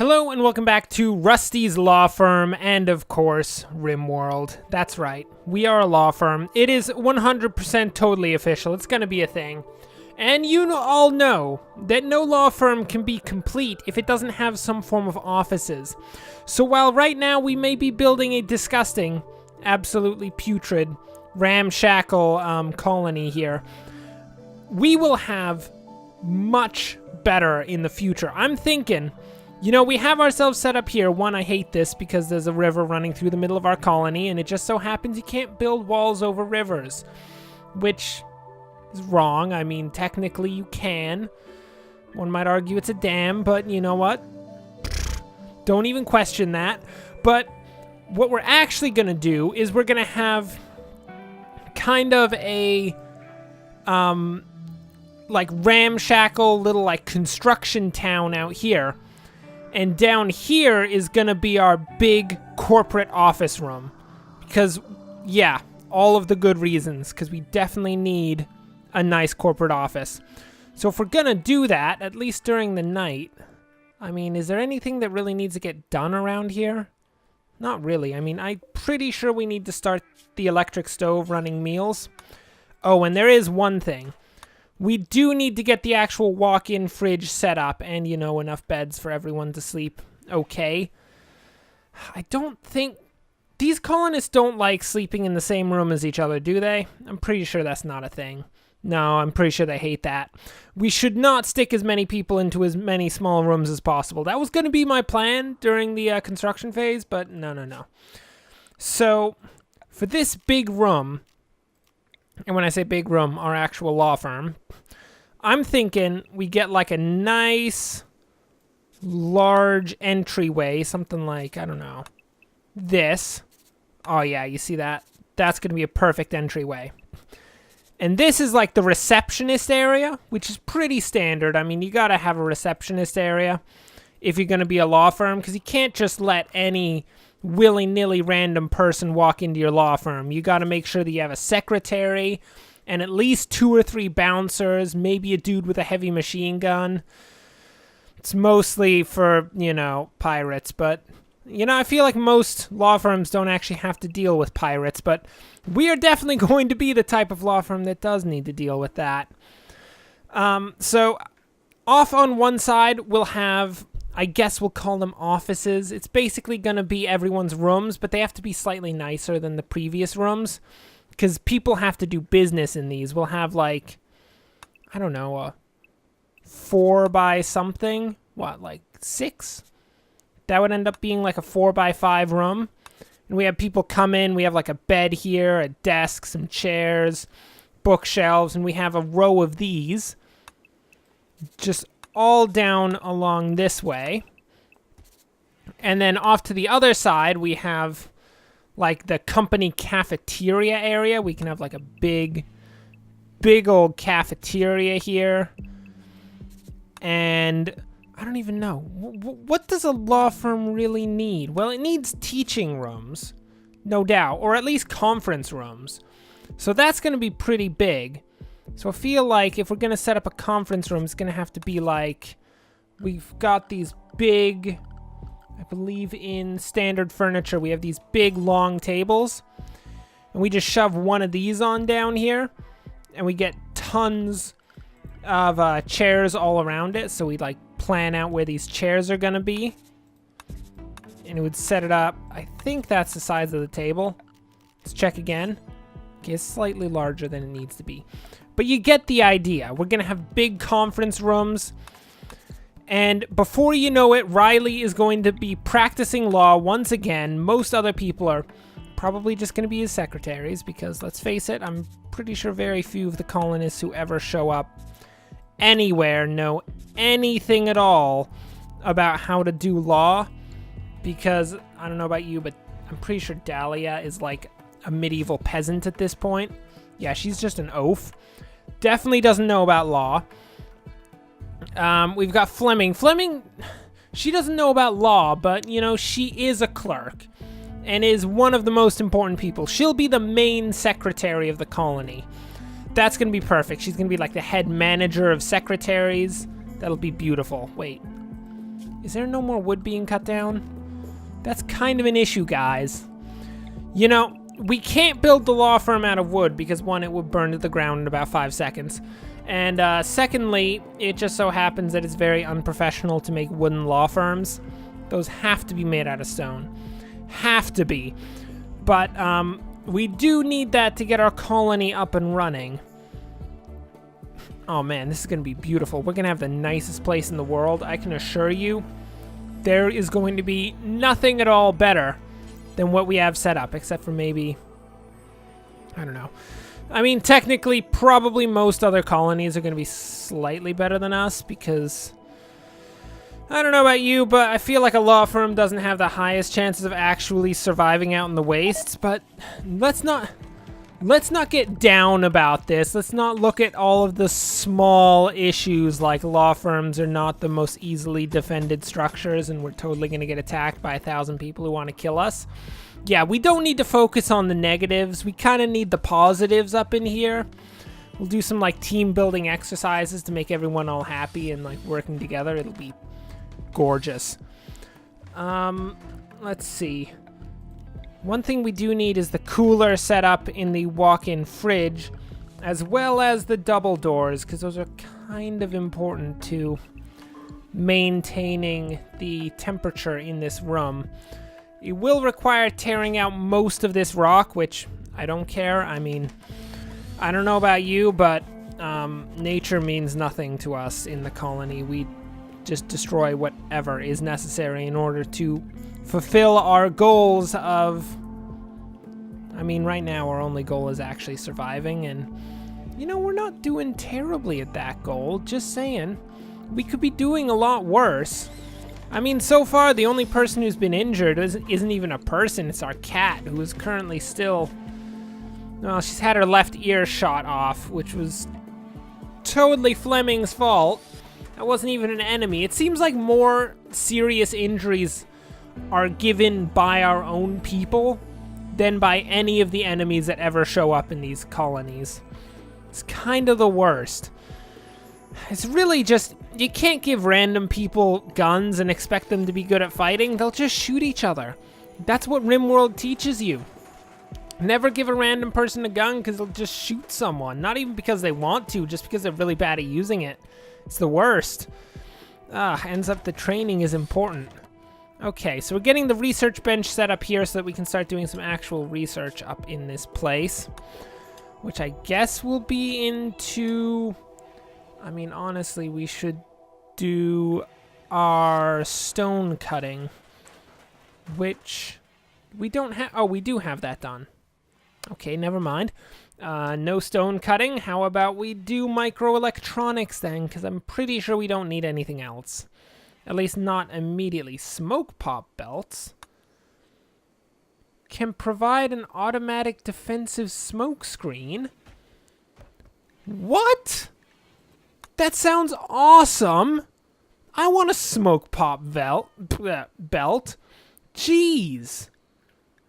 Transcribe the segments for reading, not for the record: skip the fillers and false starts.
Hello and welcome back to Rusty's Law Firm and, of course, RimWorld. That's right, we are a law firm. It is 100% totally official. It's going to be a thing. And you all know that no law firm can be complete if it doesn't have some form of offices. So while right now we may be building a disgusting, absolutely putrid, ramshackle colony here, we will have much better in the future. I'm thinking, you know, we have ourselves set up here. One, I hate this because there's a river running through the middle of our colony, and it just so happens you can't build walls over rivers, which is wrong. I mean, technically you can. One might argue it's a dam, but you know what? Don't even question that. But what we're actually going to do is we're going to have kind of a like ramshackle little like construction town out here. And down here is going to be our big corporate office room. Because, yeah, all of the good reasons. Because we definitely need a nice corporate office. So if we're going to do that, at least during the night, I mean, is there anything that really needs to get done around here? Not really. I mean, I'm pretty sure we need to start the electric stove running meals. Oh, and there is one thing. We do need to get the actual walk-in fridge set up and, you know, enough beds for everyone to sleep okay. I don't think... These colonists don't like sleeping in the same room as each other, do they? I'm pretty sure that's not a thing. No, I'm pretty sure they hate that. We should not stick as many people into as many small rooms as possible. That was going to be my plan during the construction phase, but no. So, for this big room... And when I say big room, our actual law firm, I'm thinking we get like a nice, large entryway, something like, I don't know, this. Oh yeah, you see that? That's going to be a perfect entryway. And this is like the receptionist area, which is pretty standard. I mean, you got to have a receptionist area if you're going to be a law firm, because you can't just let any willy-nilly random person walk into your law firm. You got to make sure that you have a secretary and at least 2 or 3 bouncers, maybe a dude with a heavy machine gun. It's mostly for, you know, pirates, but, you know, I feel like most law firms don't actually have to deal with pirates, but we are definitely going to be the type of law firm that does need to deal with that. So, off on one side, we'll have... I guess we'll call them offices. It's basically going to be everyone's rooms, but they have to be slightly nicer than the previous rooms because people have to do business in these. We'll have like, I don't know, a 4 by something. What, like 6? That would end up being like a 4 by 5 room. And we have people come in. We have like a bed here, a desk, some chairs, bookshelves, and we have a row of these. Just all down along this way. And then off to the other side, we have like the company cafeteria area. We can have like a big old cafeteria here. And I don't even know. What does a law firm really need? Well, it needs teaching rooms, no doubt, or at least conference rooms. So that's going to be pretty big. So I feel like if we're going to set up a conference room, it's going to have to be like, we've got these big, I believe in standard furniture, we have these big long tables. And we just shove one of these on down here. And we get tons of chairs all around it. So we like plan out where these chairs are going to be. And it would set it up. I think that's the size of the table. Let's check again. Okay, it's slightly larger than it needs to be. But you get the idea. We're going to have big conference rooms. And before you know it, Riley is going to be practicing law once again. Most other people are probably just going to be his secretaries because, let's face it, I'm pretty sure very few of the colonists who ever show up anywhere know anything at all about how to do law. Because, I don't know about you, but I'm pretty sure Dahlia is like a medieval peasant at this point. Yeah, she's just an oaf. Definitely doesn't know about law. We've got Fleming. Fleming, she doesn't know about law, but, you know, she is a clerk and is one of the most important people. She'll be the main secretary of the colony. That's going to be perfect. She's going to be like the head manager of secretaries. That'll be beautiful. Wait. Is there no more wood being cut down? That's kind of an issue, guys. You know, we can't build the law firm out of wood because, one, it would burn to the ground in about 5 seconds. And secondly, it just so happens that it's very unprofessional to make wooden law firms. Those have to be made out of stone. Have to be. But we do need that to get our colony up and running. Oh man, this is going to be beautiful. We're going to have the nicest place in the world. I can assure you, there is going to be nothing at all better than what we have set up, except for maybe, I don't know. I mean, technically, probably most other colonies are going to be slightly better than us because, I don't know about you, but I feel like a law firm doesn't have the highest chances of actually surviving out in the wastes. But let's not get down about this. Let's not look at all of the small issues like law firms are not the most easily defended structures and we're totally going to get attacked by 1,000 people who want to kill us. Yeah, we don't need to focus on the negatives. We kind of need the positives up in here. We'll do some like team building exercises to make everyone all happy and like working together. It'll be gorgeous. Let's see. One thing we do need is the cooler set up in the walk-in fridge, as well as the double doors, because those are kind of important to maintaining the temperature in this room. It will require tearing out most of this rock, which I don't care. I mean, I don't know about you, but nature means nothing to us in the colony. We just destroy whatever is necessary in order to fulfill our goals of... I mean, right now our only goal is actually surviving, and, you know, we're not doing terribly at that goal. Just saying. We could be doing a lot worse. I mean, so far, the only person who's been injured isn't even a person. It's our cat, who is currently still... Well, she's had her left ear shot off, which was totally Fleming's fault. That wasn't even an enemy. It seems like more serious injuries are given by our own people than by any of the enemies that ever show up in these colonies. It's kind of the worst. It's really just, you can't give random people guns and expect them to be good at fighting. They'll just shoot each other. That's what RimWorld teaches you. Never give a random person a gun because they'll just shoot someone. Not even because they want to, just because they're really bad at using it. It's the worst. Ends up the training is important. Okay, so we're getting the research bench set up here so that we can start doing some actual research up in this place. Which I guess will be into... I mean, honestly, we should do our stone cutting. Which we don't have... Oh, we do have that done. Okay, never mind. No stone cutting. How about we do microelectronics then? Because I'm pretty sure we don't need anything else. At least not immediately. Smoke pop belts can provide an automatic defensive smoke screen. What? That sounds awesome. I want a smoke pop belt. Jeez.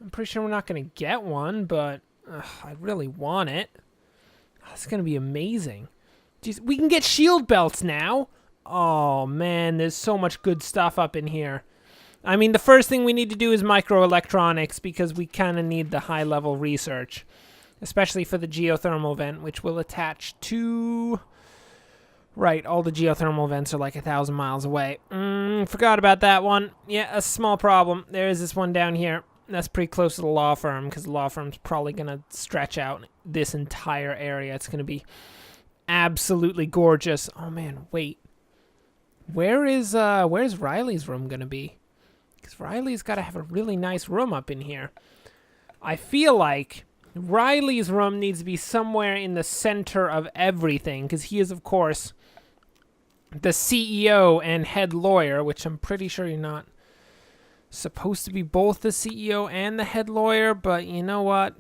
I'm pretty sure we're not going to get one, but I really want it. That's going to be amazing. Jeez, we can get shield belts now. Oh, man, there's so much good stuff up in here. I mean, the first thing we need to do is microelectronics because we kind of need the high-level research, especially for the geothermal vent, which will attach to... Right, all the geothermal vents are like 1,000 miles away. Forgot about that one. Yeah, a small problem. There is this one down here. That's pretty close to the law firm because the law firm's probably going to stretch out this entire area. It's going to be absolutely gorgeous. Oh, man, wait. Where's Riley's room going to be? Because Riley's got to have a really nice room up in here. I feel like Riley's room needs to be somewhere in the center of everything because he is, of course, the CEO and head lawyer, which I'm pretty sure you're not supposed to be both the CEO and the head lawyer, but you know what?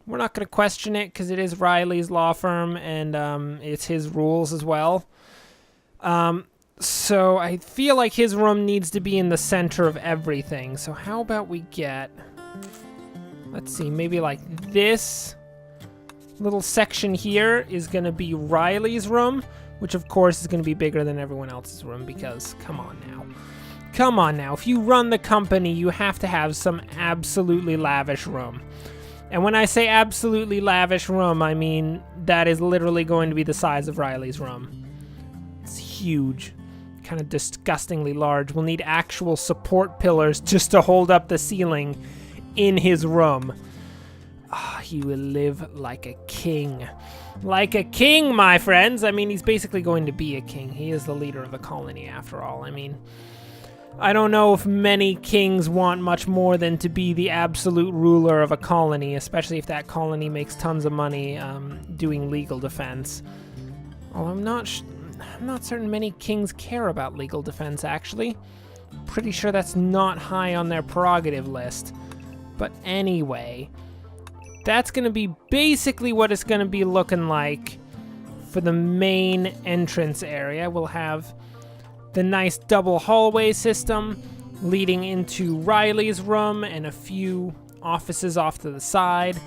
We're not going to question it because it is Riley's law firm and it's his rules as well. So I feel like his room needs to be in the center of everything. So how about we get... Let's see, maybe like this little section here is going to be Riley's room, which of course is going to be bigger than everyone else's room because, come on now. Come on now, if you run the company, you have to have some absolutely lavish room. And when I say absolutely lavish room, I mean that is literally going to be the size of Riley's room. It's huge. Kind of disgustingly large. We'll need actual support pillars just to hold up the ceiling in his room. He will live like a king. Like a king, my friends! I mean, he's basically going to be a king. He is the leader of the colony, after all. I mean, I don't know if many kings want much more than to be the absolute ruler of a colony, especially if that colony makes tons of money doing legal defense. Well, I'm not certain many kings care about legal defense, actually. Pretty sure that's not high on their prerogative list. But anyway, that's going to be basically what it's going to be looking like for the main entrance area. We'll have the nice double hallway system leading into Riley's room and a few offices off to the side.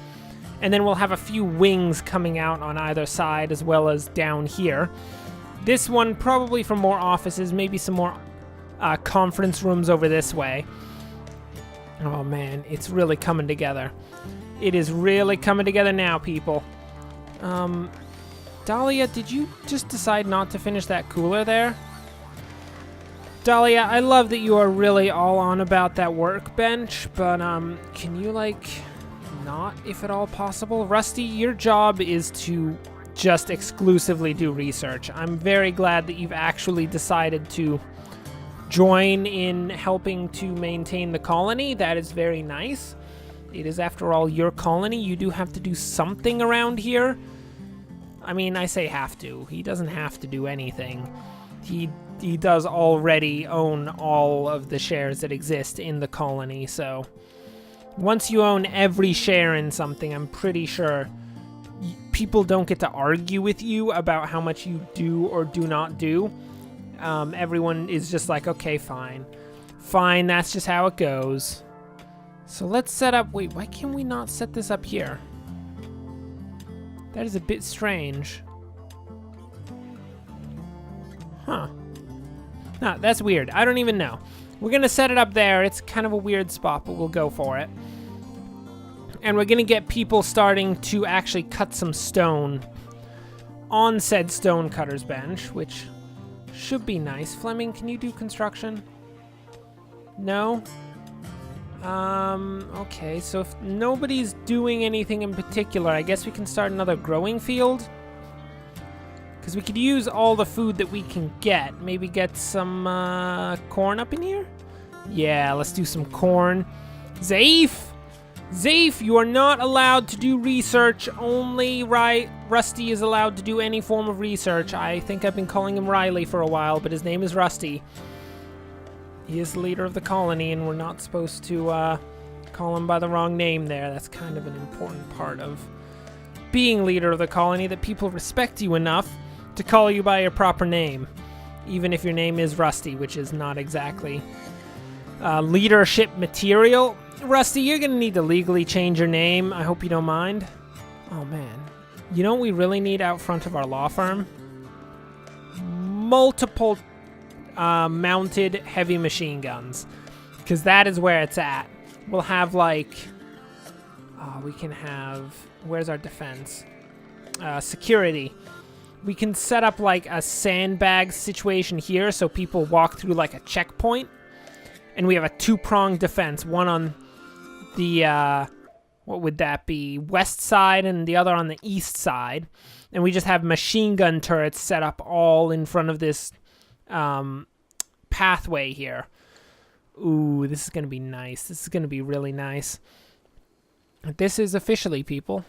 And then we'll have a few wings coming out on either side as well as down here. This one probably for more offices, maybe some more conference rooms over this way. Oh man, it's really coming together. It is really coming together now, people. Dahlia, did you just decide not to finish that cooler there? Dahlia, I love that you are really all on about that workbench, but can you, like, not, if at all possible? Rusty, your job is to just exclusively do research. I'm very glad that you've actually decided to join in helping to maintain the colony. That is very nice. It is, after all, your colony. You do have to do something around here. I mean, I say have to. He doesn't have to do anything. He does already own all of the shares that exist in the colony, so once you own every share in something, I'm pretty sure people don't get to argue with you about how much you do or do not do. Everyone is just like, okay, fine. Fine, that's just how it goes. So let's set up... Wait, why can we not set this up here? That is a bit strange. Huh. No, that's weird. I don't even know. We're going to set it up there. It's kind of a weird spot, but we'll go for it. And we're going to get people starting to actually cut some stone on said stone cutter's bench, which should be nice. Fleming, can you do construction? No? Okay, so if nobody's doing anything in particular, I guess we can start another growing field. Because we could use all the food that we can get. Maybe get some corn up in here? Yeah, let's do some corn. Zaif! Zaif, you are not allowed to do research. Only Rusty is allowed to do any form of research. I think I've been calling him Riley for a while, but his name is Rusty. He is the leader of the colony, and we're not supposed to call him by the wrong name there. That's kind of an important part of being leader of the colony, that people respect you enough to call you by your proper name, even if your name is Rusty, which is not exactly leadership material. Rusty, you're going to need to legally change your name. I hope you don't mind. Oh, man. You know what we really need out front of our law firm? Multiple mounted heavy machine guns, because that is where it's at. We'll have, like... we can have... Where's our defense? Security. We can set up, like, a sandbag situation here so people walk through, like, a checkpoint. And we have a two-pronged defense. One on the, what would that be? West side, and the other on the east side. And we just have machine gun turrets set up all in front of this pathway here. Ooh, this is going to be nice. This is going to be really nice. This is officially, people,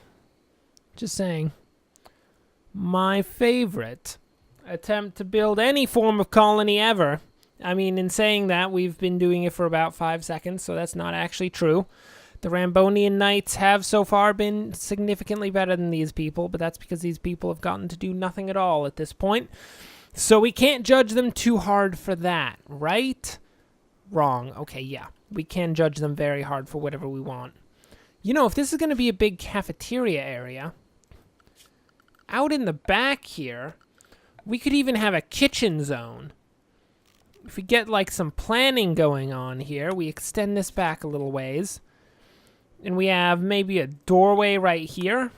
just saying, my favorite attempt to build any form of colony ever. I mean, in saying that, we've been doing it for about 5 seconds, so that's not actually true. The Rambonian Knights have so far been significantly better than these people, but that's because these people have gotten to do nothing at all at this point. So we can't judge them too hard for that, right? Wrong. Okay, yeah. We can judge them very hard for whatever we want. You know, if this is going to be a big cafeteria area, out in the back here, we could even have a kitchen zone. if we get like some planning going on here, we extend this back a little ways. And we have maybe a doorway right here.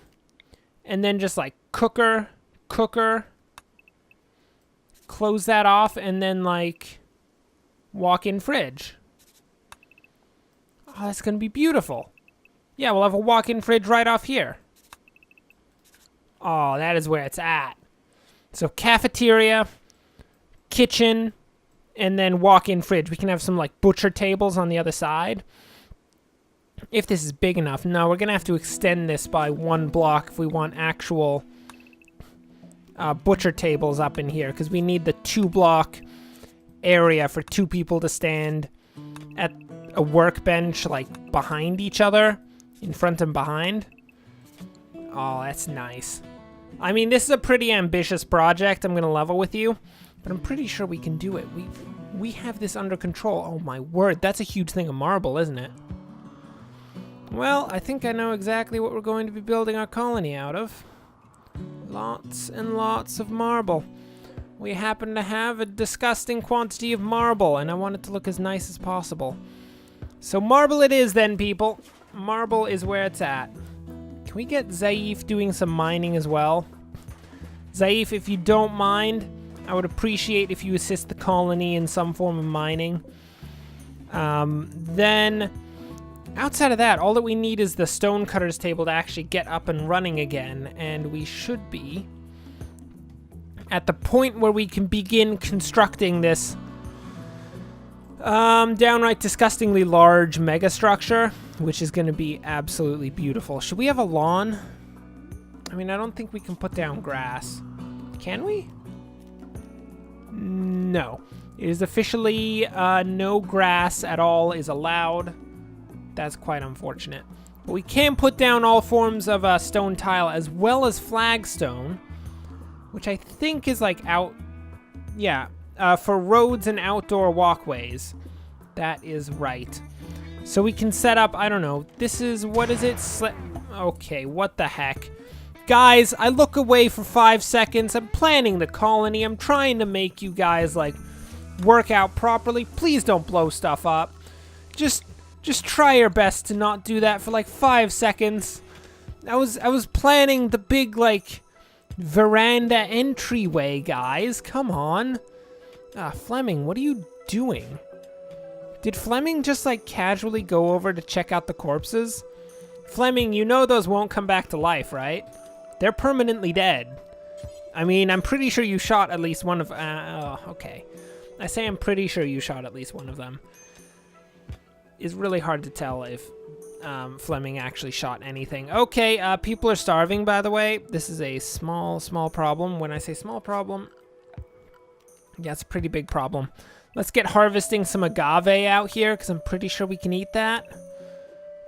And then just like cooker, close that off, and then like walk-in fridge. Oh, that's gonna be beautiful. Yeah, we'll have a walk-in fridge right off here. Oh, that is where it's at. So cafeteria, kitchen, and then walk-in fridge. We can have some like butcher tables on the other side. If this is big enough. No, we're gonna have to extend this by 1 block if we want actual butcher tables up in here, because we need the 2-block area for 2 people to stand at a workbench like behind each other, in front and behind. Oh, that's nice. I mean, this is a pretty ambitious project, I'm gonna level with you, but I'm pretty sure we can do it. We have this under control. Oh my word, that's a huge thing of marble, isn't it? Well, I think I know exactly what we're going to be building our colony out of. Lots and lots of marble. We happen to have a disgusting quantity of marble, and I want it to look as nice as possible. So marble it is then, people. Marble is where it's at. Can we get Zaif doing some mining as well? Zaif, if you don't mind, I would appreciate if you assist the colony in some form of mining. Then, outside of that, all that we need is the stonecutter's table to actually get up and running again, and we should be at the point where we can begin constructing this downright disgustingly large mega structure, which is going to be absolutely beautiful. Should we have a lawn? I mean, I don't think we can put down grass. Can we? No. It is officially no grass at all is allowed. That's quite unfortunate. But we can put down all forms of stone tile as well as flagstone, which I think is like for roads and outdoor walkways. That is right. So we can set up, I don't know, this is, what is it? Okay, what the heck? Guys, I look away for 5 seconds. I'm planning the colony. I'm trying to make you guys, like, work out properly. Please don't blow stuff up. Just try your best to not do that for, like, 5 seconds. I was planning the big, like, veranda entryway, guys. Come on. Fleming, what are you doing? Did Fleming just, like, casually go over to check out the corpses? Fleming, you know those won't come back to life, right? They're permanently dead. I mean, I'm pretty sure you shot at least one of... okay. I say I'm pretty sure you shot at least one of them. It's really hard to tell if Fleming actually shot anything. Okay, people are starving, by the way. This is a small problem. When I say small problem, yeah, it's a pretty big problem. Let's get harvesting some agave out here, because I'm pretty sure we can eat that.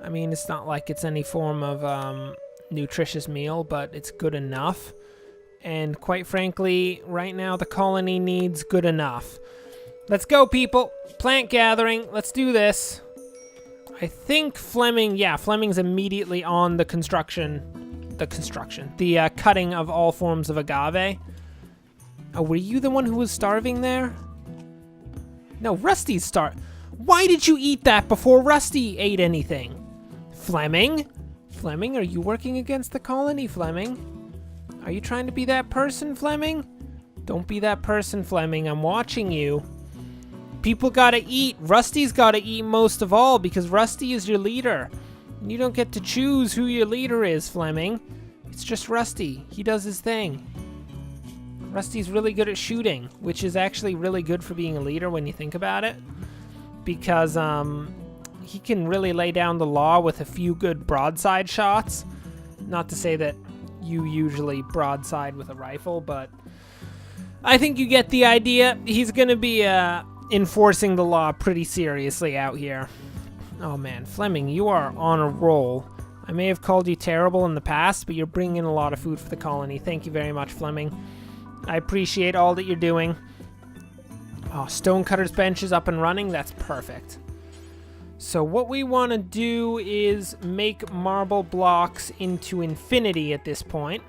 I mean, it's not like it's any form of nutritious meal, but it's good enough. And quite frankly, right now the colony needs good enough. Let's go, people. Plant gathering. Let's do this. I think Fleming, yeah, Fleming's immediately on the cutting of all forms of agave. Oh, were you the one who was starving there? No, Rusty's Why did you eat that before Rusty ate anything? Fleming? Fleming, are you working against the colony, Fleming? Are you trying to be that person, Fleming? Don't be that person, Fleming. I'm watching you. People gotta eat. Rusty's gotta eat most of all because Rusty is your leader. And you don't get to choose who your leader is, Fleming. It's just Rusty. He does his thing. Rusty's really good at shooting, which is actually really good for being a leader when you think about it. Because he can really lay down the law with a few good broadside shots. Not to say that you usually broadside with a rifle, but I think you get the idea. He's going to be enforcing the law pretty seriously out here. Oh man, Fleming, you are on a roll. I may have called you terrible in the past, but you're bringing in a lot of food for the colony. Thank you very much, Fleming. I appreciate all that you're doing. Oh, Stonecutter's bench is up and running. That's perfect. So what we want to do is make marble blocks into infinity at this point.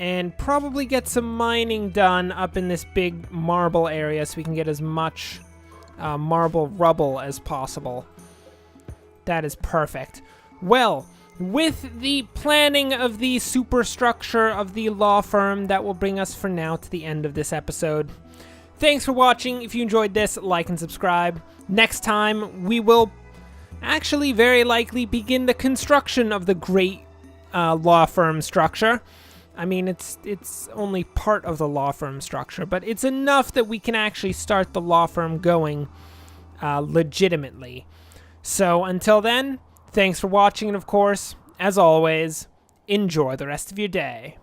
and probably get some mining done up in this big marble area so we can get as much marble rubble as possible. That is perfect. Well, with the planning of the superstructure of the law firm, that will bring us for now to the end of this episode. Thanks for watching. If you enjoyed this, like and subscribe. Next time, we will actually very likely begin the construction of the great law firm structure. I mean, it's only part of the law firm structure, but it's enough that we can actually start the law firm going legitimately. So until then, thanks for watching, and of course, as always, enjoy the rest of your day.